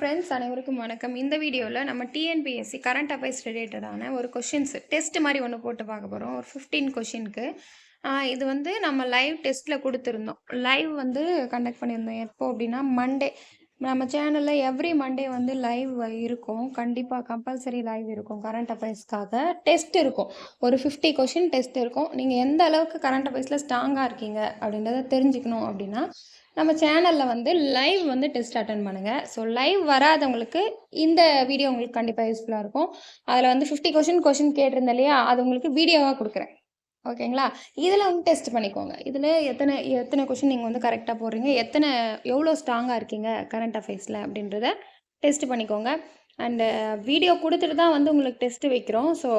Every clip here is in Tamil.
ஃப்ரெண்ட்ஸ், அனைவருக்கும் வணக்கம். இந்த வீடியோவில் நம்ம டிஎன்பிஎஸ்சி கரண்ட் அஃபேர்ஸ் ரிலேட்டடான ஒரு கொஷின்ஸ் டெஸ்ட் மாதிரி ஒன்று போட்டு பார்க்க போகிறோம். ஒரு 15 கொஷினுக்கு இது வந்து நம்ம லைவ் டெஸ்ட்டில் கொடுத்துருந்தோம். லைவ் வந்து கண்டக்ட் பண்ணியிருந்தோம். எப்போ அப்படின்னா மண்டே. நம்ம சேனலில் எவ்ரி மண்டே வந்து லைவ் இருக்கும். கண்டிப்பாக கம்பல்சரி லைவ் இருக்கும். கரண்ட் அஃபேர்ஸ்க்காக டெஸ்ட் இருக்கும். ஒரு 50 கொஷின் டெஸ்ட் இருக்கும். நீங்கள் எந்த அளவுக்கு கரண்ட் அஃபேர்ஸில் ஸ்ட்ராங்காக இருக்கீங்க அப்படின்றத தெரிஞ்சுக்கணும் அப்படின்னா நம்ம சேனலில் வந்து லைவ் வந்து டெஸ்ட் அட்டன் பண்ணுங்கள். ஸோ லைவ் வராதவங்களுக்கு இந்த வீடியோ உங்களுக்கு கண்டிப்பாக யூஸ்ஃபுல்லாக இருக்கும். அதில் வந்து 50 கொஷின் கேட்டிருந்தேன் இல்லையா, அது உங்களுக்கு வீடியோவாக கொடுக்குறேன். ஓகேங்களா? இதில் வந்து டெஸ்ட் பண்ணிக்கோங்க. இதில் எத்தனை கொஷின் நீங்கள் வந்து கரெக்டாக போடுறீங்க, எவ்வளோ ஸ்ட்ராங்காக இருக்கீங்க கரண்ட் அஃபேர்ஸில் அப்படின்றத டெஸ்ட் பண்ணிக்கோங்க. அண்டு வீடியோ கொடுத்துட்டு தான் வந்து உங்களுக்கு டெஸ்ட்டு வைக்கிறோம். ஸோ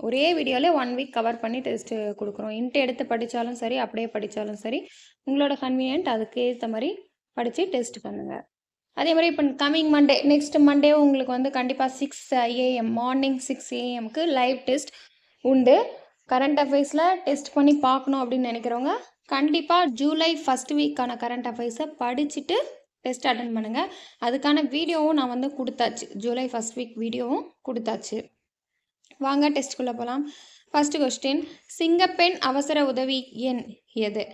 ஒரே வீடியோவில் 1 வீக் கவர் பண்ணி டெஸ்ட்டு கொடுக்குறோம். இன்ட்டு எடுத்து படித்தாலும் சரி, அப்படியே படித்தாலும் சரி, உங்களோட கன்வீனியன்ட் அதுக்கு ஏற்ற மாதிரி படித்து டெஸ்ட் பண்ணுங்கள். அதே மாதிரி இப்போ கம்மிங் மண்டே, நெக்ஸ்ட் மண்டே உங்களுக்கு வந்து கண்டிப்பாக 6 AM morning 6 AM live test உண்டு. கரண்ட் அஃபேர்ஸில் டெஸ்ட் பண்ணி பார்க்கணும் அப்படின்னு நினைக்கிறவங்க கண்டிப்பாக ஜூலை 1st வீக்கான கரண்ட் அஃபேர்ஸை படிச்சுட்டு டெஸ்ட் அட்டன் பண்ணுங்கள். அதுக்கான வீடியோவும் நான் வந்து கொடுத்தாச்சு. ஜூலை 1st வீக் வீடியோவும் கொடுத்தாச்சு. வாங்க டெஸ்ட்டுக்குள்ளே போகலாம். ஃபர்ஸ்ட் கொஸ்டின், சிங்கப்பெண் அவசர உதவி எண் எது?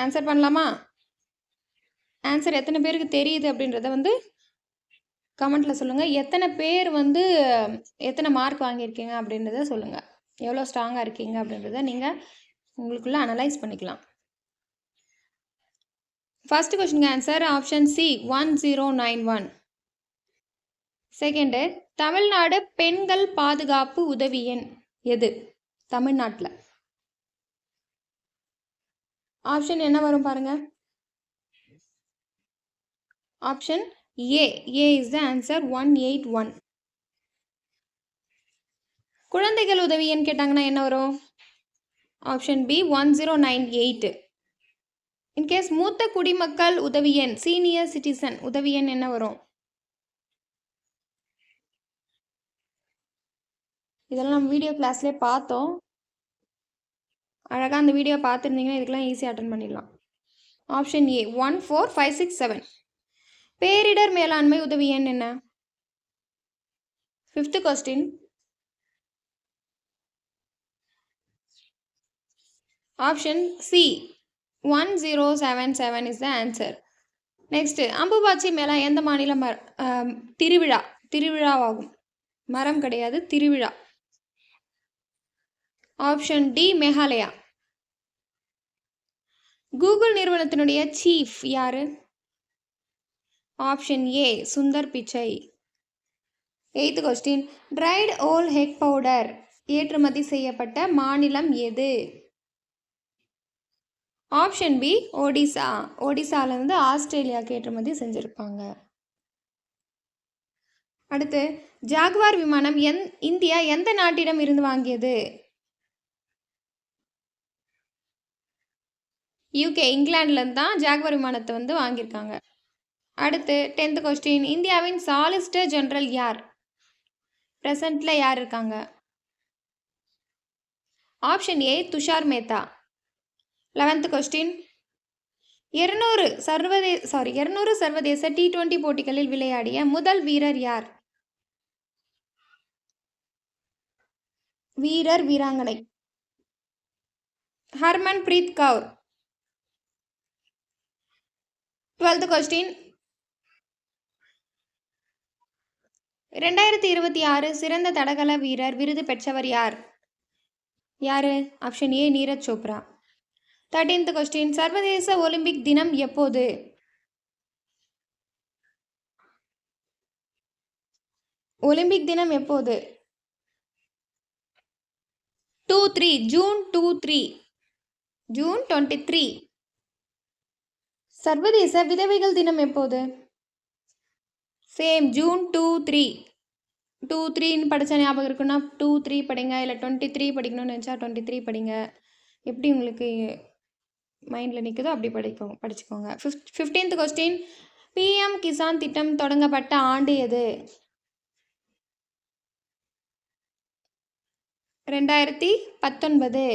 ஆன்சர் பண்ணலாமா? ஆன்சர் எத்தனை பேருக்கு தெரியுது அப்படின்றத வந்து கமெண்ட்டில் சொல்லுங்கள். எத்தனை பேர் வந்து எத்தனை மார்க் வாங்கியிருக்கீங்க அப்படின்றத சொல்லுங்கள். எவ்வளோ ஸ்ட்ராங்காக இருக்கீங்க அப்படின்றத நீங்கள் உங்களுக்குள்ளே அனலைஸ் பண்ணிக்கலாம். ஃபர்ஸ்ட் கொஸ்டினுக்கு answer option C 1091. Second, Tamil Nadu பெண்கள் பாதுகாப்பு உதவி எண் எது? தமிழ்நாட்டில் ஆப்ஷன் என்ன வரும் பாருங்க. Option A is the answer 181. குழந்தைகள் உதவி எண் கேட்டாங்கன்னா என்ன வரும்? Option B 1098. இன்கேஸ் மூத்த குடிமக்கள் உதவி எண், சீனியர் சிட்டிசன் உதவி எண் என்ன வரும்? இதெல்லாம் நம்ம வீடியோ கிளாஸ்லேயே பார்த்தோம். அழகாக அந்த வீடியோ பார்த்துருந்தீங்கன்னா இதுக்கெல்லாம் ஈஸியாக அட்டன் பண்ணிடலாம். Option A 14567. பேரிடர் மேலாண்மை உதவி எண் என்ன? 5th question, option C 1077 is the answer. Next, Ambubachi Mela எந்த மாநிலம் திருவிழாவாகும்? மரம் கிடையாது, திருவிழா. Option D Meghalaya. கூகுள் நிறுவனத்தினுடைய சீஃப் யாரு? Option A Sundar Pichai. 8th question, dried whole egg powder ஏற்றுமதி செய்யப்பட்ட மாநிலம் எது? Option B Odisha. ஒடிசாலேருந்து ஆஸ்திரேலியாவுக்கு ஏற்றுமதி செஞ்சுருப்பாங்க. அடுத்து, ஜாகுவார் விமானம் இந்தியா எந்த நாட்டிடம் இருந்து வாங்கியது? யூகே, இங்கிலாந்துலேருந்து தான் ஜாகுவார் விமானத்தை வந்து வாங்கியிருக்காங்க. அடுத்து 10th கொஸ்டின், இந்தியாவின் சாலிசிட்டர் ஜெனரல் யார்? ப்ரெசண்ட்டில் யார் இருக்காங்க? Option A Tushar Mehta. 11th question, 200 சர்வதேச T20 போட்டிகளில் விளையாடிய முதல் வீரர் யார்? வீராங்கனை Harman breath Kaur. 12th question, 2026 சிறந்த தடகள வீரர் விருது பெற்றவர் யார்? யாரு? ஆப்ஷன் ஏ நீரஜ் சோப்ரா. 13th கொஸ்டின், சர்வதேச ஒலிம்பிக் தினம் எப்போது? ஒலிம்பிக் தினம் எப்போது? ஜூன் 23. சர்வதேச விதவைகள் தினம் எப்போது? சேம் ஜூன் 23 படித்த ஞாபகம் இருக்குன்னா 23 படிங்க, இல்லை 23 படிக்கணும்னு நினச்சா 23 படிங்க. எப்படி உங்களுக்கு மைண்டில் நிற்குதோ அப்படி படிச்சுக்கோங்க. 15th கொஸ்டின், PM கிசான் திட்டம் தொடங்கப்பட்ட ஆண்டு எது? 2019.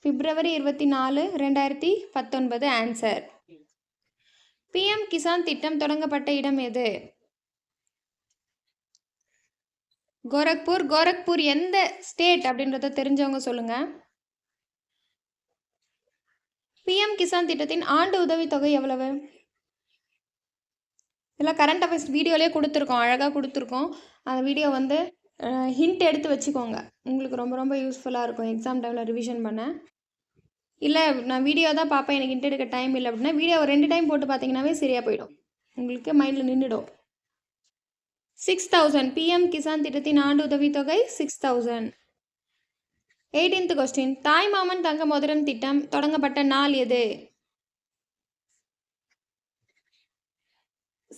February 24, 2019 answer. PM கிசான் திட்டம் தொடங்கப்பட்ட இடம் எது? கோரக்பூர். கோரக்பூர் எந்த ஸ்டேட் அப்படின்றத தெரிஞ்சவங்க சொல்லுங்க. PM கிசான் திட்டத்தின் ஆண்டு உதவித்தொகை எவ்வளவு? இதெல்லாம் கரண்ட் அஃபேர்ஸ் வீடியோலேயே கொடுத்துருக்கோம், அழகாக கொடுத்துருக்கோம். அந்த வீடியோ வந்து ஹிண்ட் எடுத்து வச்சுக்கோங்க, உங்களுக்கு ரொம்ப ரொம்ப யூஸ்ஃபுல்லாக இருக்கும் எக்ஸாம் டைமில் ரிவிஷன் பண்ண. இல்லை நான் வீடியோ தான் பார்ப்பேன், எனக்கு ஹிண்ட் எடுக்க டைம் இல்லை அப்படின்னா வீடியோ 2 டைம் போட்டு பார்த்தீங்கன்னாவே சரியாக போயிடும், உங்களுக்கு மைண்டில் நின்றுடும். 6000 PM கிசான் திட்டத்தின் ஆண்டு உதவித்தொகை 6000. 18th question. தாய்மாமன் தங்க மோதிரம் திட்டம் தொடங்கப்பட்ட நாள் எது?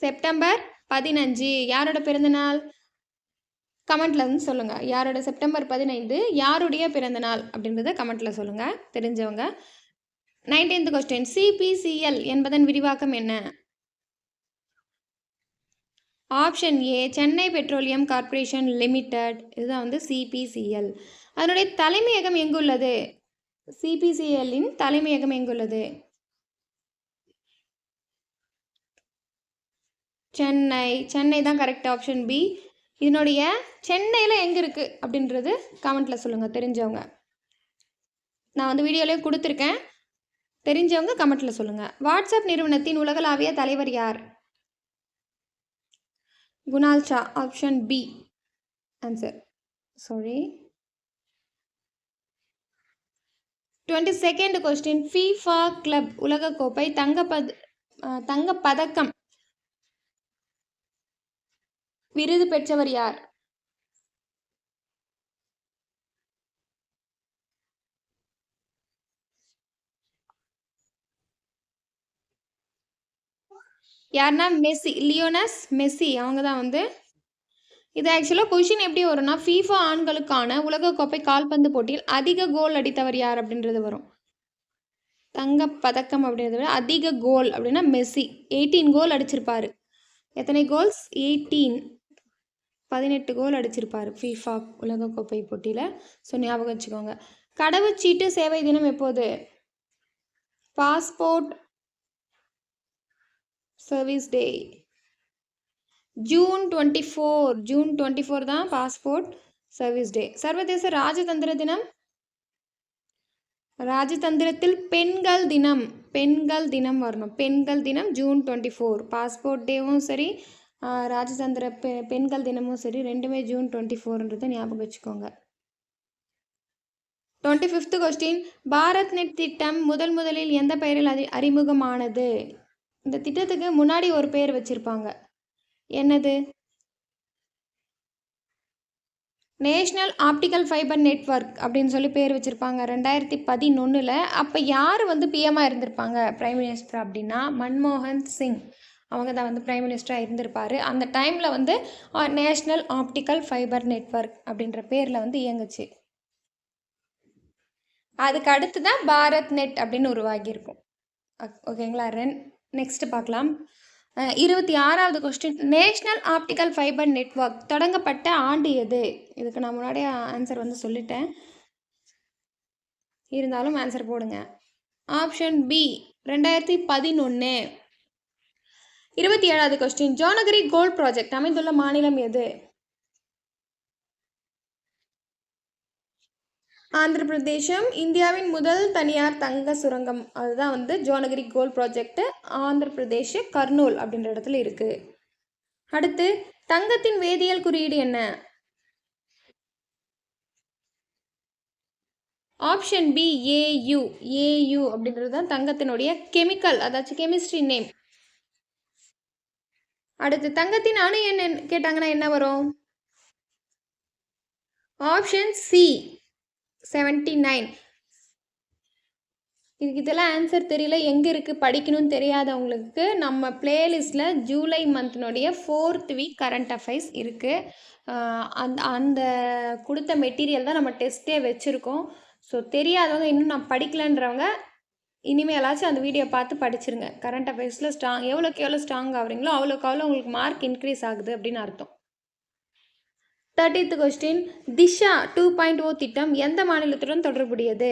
செப்டம்பர் 15. யாரோட பிறந்தநாள்? கமெண்ட்ல வந்து சொல்லுங்க, யாரோட செப்டம்பர் 15 யாருடைய பிறந்த நாள் அப்படின்றத கமெண்ட்ல சொல்லுங்க தெரிஞ்சவங்க. 19th question. CPCL என்பதன் விரிவாக்கம் என்ன? Option A Chennai petroleum corporation limited. இதுதான் வந்து CPCL. அதனுடைய தலைமையகம் எங்குள்ளது? CPCLின் தலைமையகம் எங்குள்ளது? சென்னை. சென்னை தான் கரெக்ட், ஆப்ஷன் பி. இதனுடைய சென்னையில் எங்கே இருக்குது அப்படின்றது கமெண்ட்டில் சொல்லுங்கள் தெரிஞ்சவங்க. நான் வந்து வீடியோலேயே கொடுத்துருக்கேன், தெரிஞ்சவங்க கமெண்ட்டில் சொல்லுங்கள். வாட்ஸ்அப் நிறுவனத்தின் உலகளாவிய தலைவர் யார்? Kunal Shah. Option B answer. Sorry. 22nd question. FIFA club உலகக்கோப்பை தங்கப்பதக்கம் விருது பெற்றவர் யார்? யாருன்னா மெஸ்ஸி, லியோனஸ் மெஸ்ஸி. அவங்க தான் வந்து இது ஆக்சுவலாக கொஷின் எப்படி வரும்னா, FIFA ஆண்களுக்கான உலகக்கோப்பை கால்பந்து போட்டியில் அதிக கோல் அடித்தவர் யார் அப்படின்றது வரும். தங்கப்பதக்கம் அப்படின்றத விட அதிக கோல் அப்படின்னா மெஸ்ஸி 18 கோல் அடிச்சிருப்பாரு. எத்தனை கோல்ஸ்? 18 கோல் அடிச்சிருப்பாரு FIFA உலகக்கோப்பை போட்டியில். ஸோ ஞாபகம் வச்சுக்கோங்க. கடவுச்சீட்டு சேவை தினம் எப்போது? பாஸ்போர்ட் சர்வீஸ் டே ஜூன் 24 தான் பாஸ்போர்ட் சர்வீஸ் டே. சர்வதேச ராஜதந்திர தினம்? ராஜதந்திரத்தில் பெண்கள் தினம் வரணும். பெண்கள் தினம் June 24. பாஸ்போர்ட் டேவும் சரி, ராஜதந்திர பெண்கள் தினமும் சரி, ரெண்டுமே June 24ன்றதை ஞாபகம் வச்சுக்கோங்க. 25th question. பாரத் நெட் திட்டம் முதலில் எந்த பெயரில் அறிமுகமானது? இந்த திட்டத்துக்கு முன்னாடி ஒரு பேர் வச்சிருப்பாங்க, என்னது? நேஷ்னல் ஆப்டிக்கல் ஃபைபர் நெட்வொர்க் அப்படின்னு சொல்லி பேர் வச்சுருப்பாங்க 2011. அப்போ யார் வந்து பிஎம்மாக இருந்திருப்பாங்க, பிரைம் மினிஸ்டர் அப்படின்னா மன்மோகன் சிங். அவங்க தான் வந்து பிரைம் மினிஸ்டராக இருந்திருப்பார். அந்த டைமில் வந்து நேஷ்னல் ஆப்டிக்கல் ஃபைபர் நெட்வொர்க் அப்படின்ற பேரில் வந்து இயங்குச்சு. அதுக்கு அடுத்து தான் பாரத் நெட் அப்படின்னு உருவாகியிருக்கும். ஓகேங்களா? நெக்ஸ்ட் பார்க்கலாம். 26வது question. National optical fibre network தொடங்கப்பட்ட ஆண்டு எது? இதுக்கு நான் முன்னாடியே ஆன்சர் வந்து சொல்லிட்டேன், இருந்தாலும் ஆன்சர் போடுங்க. Option B 2011. 27வது கொஸ்டின். ஜோனகிரி கோல்ட் ப்ராஜெக்ட் அமைந்துள்ள மாநிலம் எது? ஆந்திர பிரதேசம். இந்தியாவின் முதல் தனியார் தங்க சுரங்கம் அதுதான் வந்து ஜோனகிரி கோல்ட் ப்ராஜெக்ட். ஆந்திர பிரதேஷ் கர்னூல் அப்படின்ற இடத்துல இருக்குது. அடுத்து, தங்கத்தின் வேதியியல் குறியீடு என்ன? Option B AU. AU அப்படின்றது தான் தங்கத்தினுடைய கெமிக்கல், அதாச்சும் கெமிஸ்ட்ரி நேம். அடுத்து, தங்கத்தின் அணு எண் கேட்டாங்கன்னா என்ன வரும்? Option C 79. இதுக்கு இதெல்லாம் ஆன்சர் தெரியல, எங்கே இருக்குது படிக்கணும்னு தெரியாதவங்களுக்கு நம்ம பிளேலிஸ்ட்டில் ஜூலை மந்த்னுடைய 4th வீக் கரண்ட் அஃபேர்ஸ் இருக்குது. அந்த கொடுத்த மெட்டீரியல் தான் நம்ம டெஸ்ட்டே வச்சுருக்கோம். ஸோ தெரியாதவங்க, இன்னும் நான் படிக்கலைன்றவங்க இனிமேலாச்சும் அந்த வீடியோ பார்த்து படிச்சிருங்க. கரண்ட் அஃபேர்ஸில் எவ்வளோக்கு எவ்வளோ ஸ்ட்ராங் ஆகுறீங்களோ அவ்வளோக்கு உங்களுக்கு மார்க் இன்க்ரீஸ் ஆகுது அப்படின்னு அர்த்தம். 30th question. திஷா 2.0 திட்டம் எந்த மாநிலத்துடன் தொடர்புடையது?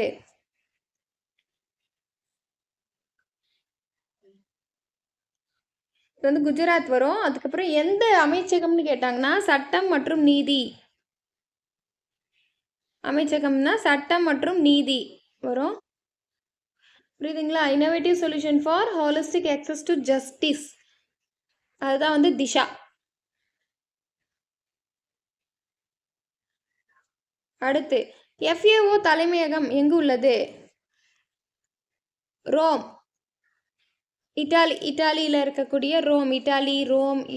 இது வந்து குஜராத் வரும். அதுக்கப்புறம் எந்த அமைச்சகம்னு கேட்டாங்கன்னா சட்டம் மற்றும் நீதி. அமைச்சகம்னா சட்டம் மற்றும் நீதி வரும். புரியுதுங்களா? Innovative solution for holistic access to justice, அதுதான் வந்து திஷா. அடுத்து FAO தலைமையகம் எங்கு உள்ளது? ரோம், இட்டாலியில் இருக்கக்கூடிய ரோம்.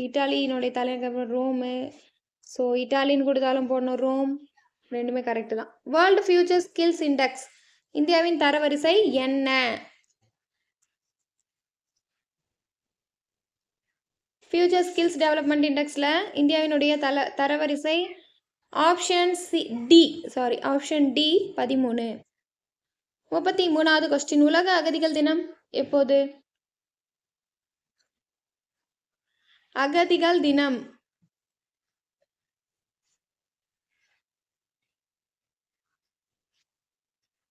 இட்டாலியினுடைய தலைநகரம் ரோமு. ஸோ இட்டாலின்னு கொடுத்தாலும் போடணும், ரோம். ரெண்டுமே கரெக்டு தான். வேர்ல்டு ஃபியூச்சர் ஸ்கில்ஸ் இண்டெக்ஸ் இந்தியாவின் தரவரிசை என்ன? ஃபியூச்சர் ஸ்கில்ஸ் டெவலப்மெண்ட் இண்டெக்ஸில் இந்தியாவினுடைய தரவரிசை ஆப்ஷன் டி 13. 33வது கொஸ்டின். உலக அகதிகள் தினம் எப்போது? அகதிகள் தினம்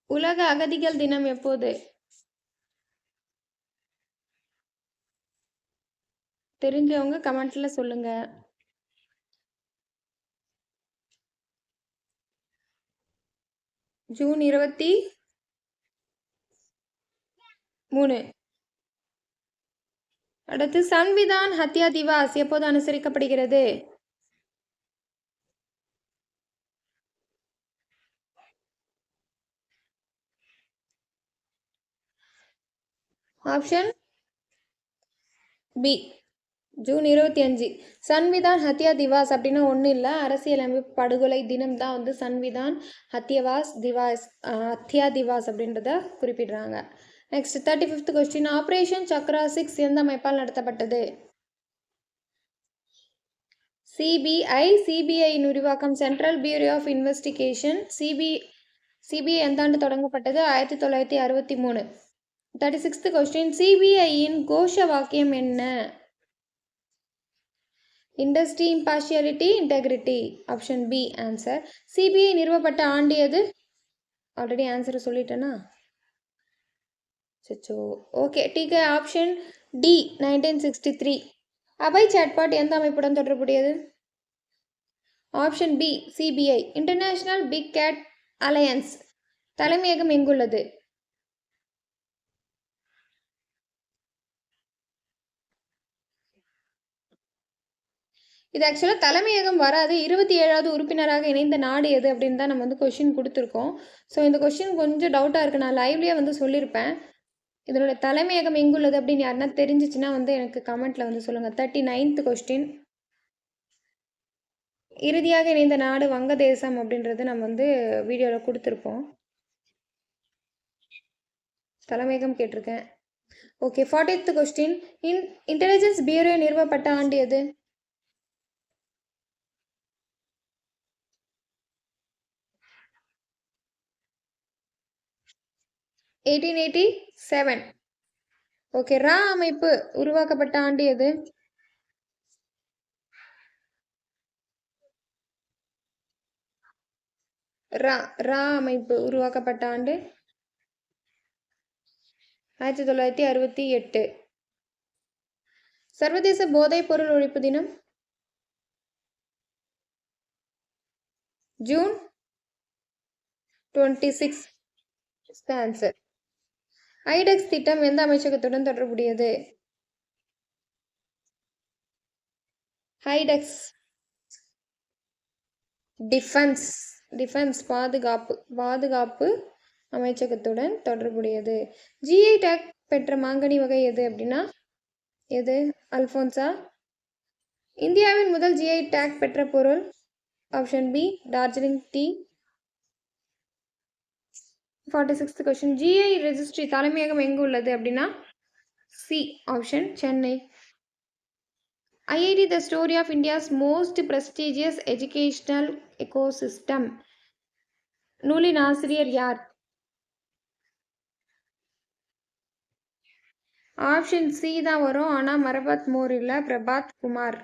உலக அகதிகள் தினம் எப்போது? தெரிஞ்சவங்க கமெண்ட்ல சொல்லுங்க. ஜூன் 23. அடுத்து சன்விதான் ஹத்யா திவாஸ் எப்போது அனுசரிக்கப்படுகிறது? Option B June 25. Samvidhan Hatya Diwas அப்படின்னா ஒன்றும் இல்லை, அரசியலமைப்பு படுகொலை தினம் தான் வந்து சன்விதான் ஹத்யா திவாஸ் அப்படின்றத குறிப்பிடுறாங்க. Next 35th question. Operation Chakra 6 எந்த அமைப்பால் நடத்தப்பட்டது? சிபிஐயின் விரிவாக்கம் central bureau of investigation. CBI எந்த ஆண்டு தொடங்கப்பட்டது? 1963. 36th question. சிபிஐயின் கோஷ வாக்கியம் என்ன? Industry, impartiality, integrity. Option B answer. CBI நிறுவப்பட்ட ஆண்டு எது? ஆல்ரெடி ஆன்சர் சொல்லிட்டேனா? சச்சோ. ஓகே, டிகே ஆப்ஷன் டி 1963. அபய் சாட்பாட் எந்த அமைப்புடன் தொடர்புடையது? Option B CBI. International big cat alliance தலைமையகம் எங்குள்ளது? இது ஆக்சுவலாக தலைமையகம் வராது. 27வது உறுப்பினராக இணைந்த நாடு எது அப்படின்னு தான் நம்ம வந்து கொஷின் கொடுத்துருக்கோம். ஸோ இந்த கொஷின் கொஞ்சம் டவுட்டாக இருக்குது. நான் லைவ்லேயே வந்து சொல்லியிருப்பேன். இதனோட தலைமையகம் எங்குள்ளது அப்படின்னு யாருன்னா தெரிஞ்சிச்சுன்னா வந்து எனக்கு கமெண்ட்டில் வந்து சொல்லுங்கள். 39th question. இறுதியாக இணைந்த நாடு வங்கதேசம் அப்படின்றது நம்ம வந்து வீடியோவில் கொடுத்துருப்போம். தலைமையகம் கேட்டிருக்கேன். Okay, 40th question. Intelligence bureau நிறுவப்பட்ட ஆண்டு எது? (1887). ஓகே, ரா அமைப்பு உருவாக்கப்பட்ட ஆண்டு எது? ரா அமைப்பு உருவாக்கப்பட்ட ஆண்டு 1968. சர்வதேச போதைப் பொருள் ஒழிப்பு தினம் ஜூன் 26. ஆன்சர். ஐடெக்ஸ் திட்டம் எந்த அமைச்சகத்துடன் தொடர்புடையது? ஐடெக்ஸ் டிஃபென்ஸ் பாதுகாப்பு அமைச்சகத்துடன் தொடர்புடையது. ஜிஐ டேக் பெற்ற மாங்கனி வகை எது அப்படின்னா எது? அல்ஃபோன்சா. இந்தியாவின் முதல் ஜிஐ டேக் பெற்ற பொருள்? Option B Darjeeling tea. 46th question. GI registry தலைமையகம் எங்கு உள்ளது அப்படின்னா C option Chennai. IIT the story of India's most prestigious educational ecosystem நூலின் ஆசிரியர் யார்? ஆப்ஷன் சி தான் வரும், ஆனால் மரபாத் மோர் இல்லை, பிரபாத் குமார்.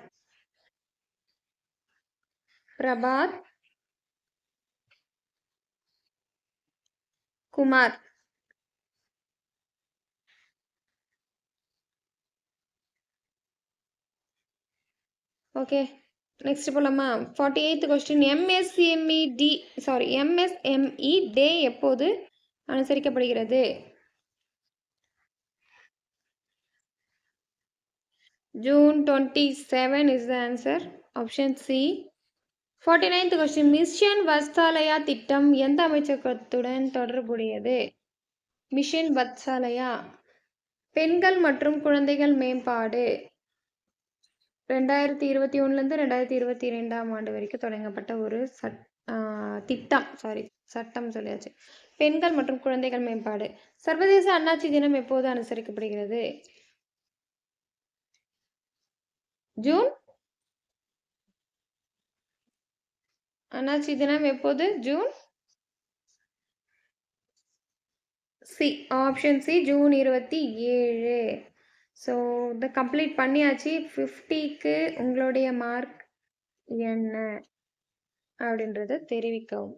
ஓகே. நெக்ஸ்ட் போலாமா? 48th question. எம்எஸ்எம்இ டே எப்போது அனுசரிக்கப்படுகிறது? June 27 is the answer. Option C. 49th question. Mission Vatsalya திட்டம் எந்த அமைச்சகத்துடன் தொடர்புடையது? மிஷன் வத்சாலயா. பெண்கள் மற்றும் குழந்தைகள் மேம்பாடு 2021லேருந்து 2022ஆம் ஆண்டு வரைக்கும் தொடங்கப்பட்ட ஒரு திட்டம். சட்டம் சொல்லியாச்சு. பெண்கள் மற்றும் குழந்தைகள் மேம்பாடு. சர்வதேச அண்ணாச்சி தினம் எப்போது அனுசரிக்கப்படுகிறது? ஜூன். அண்ணாச்சி தினம் எப்போது? June. C. Option C. June 27. So இதை கம்ப்ளீட் பண்ணியாச்சு. 50க்கு உங்களுடைய மார்க் என்ன அப்படின்றத தெரிவிக்கவும்.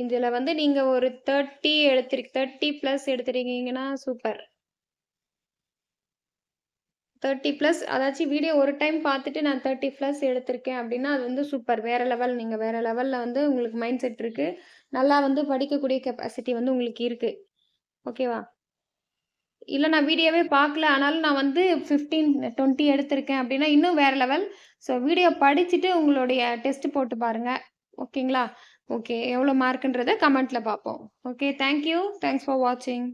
இதில் வந்து நீங்கள் ஒரு 30+ எடுத்துருக்கீங்கன்னா சூப்பர். 30+, அதாச்சும் வீடியோ ஒரு டைம் பார்த்துட்டு நான் 30+ எடுத்திருக்கேன் அப்படின்னா அது வந்து சூப்பர். வேறு லெவல். நீங்கள் வேறு லெவலில் வந்து உங்களுக்கு மைண்ட் செட் இருக்குது. நல்லா வந்து படிக்கக்கூடிய கெப்பாசிட்டி வந்து உங்களுக்கு இருக்குது. ஓகேவா? இல்லை நான் வீடியோவே பார்க்கல, ஆனாலும் நான் வந்து 15, 20 எடுத்திருக்கேன் அப்படின்னா இன்னும் வேறு லெவல். ஸோ வீடியோ படிச்சுட்டு உங்களுடைய டெஸ்ட் போட்டு பாருங்கள். ஓகேங்களா? ஓகே, எவ்வளோ மார்க்குன்றதை கமெண்ட்டில் பார்ப்போம். Okay, thank you. தேங்க்ஸ் ஃபார் வாட்சிங்.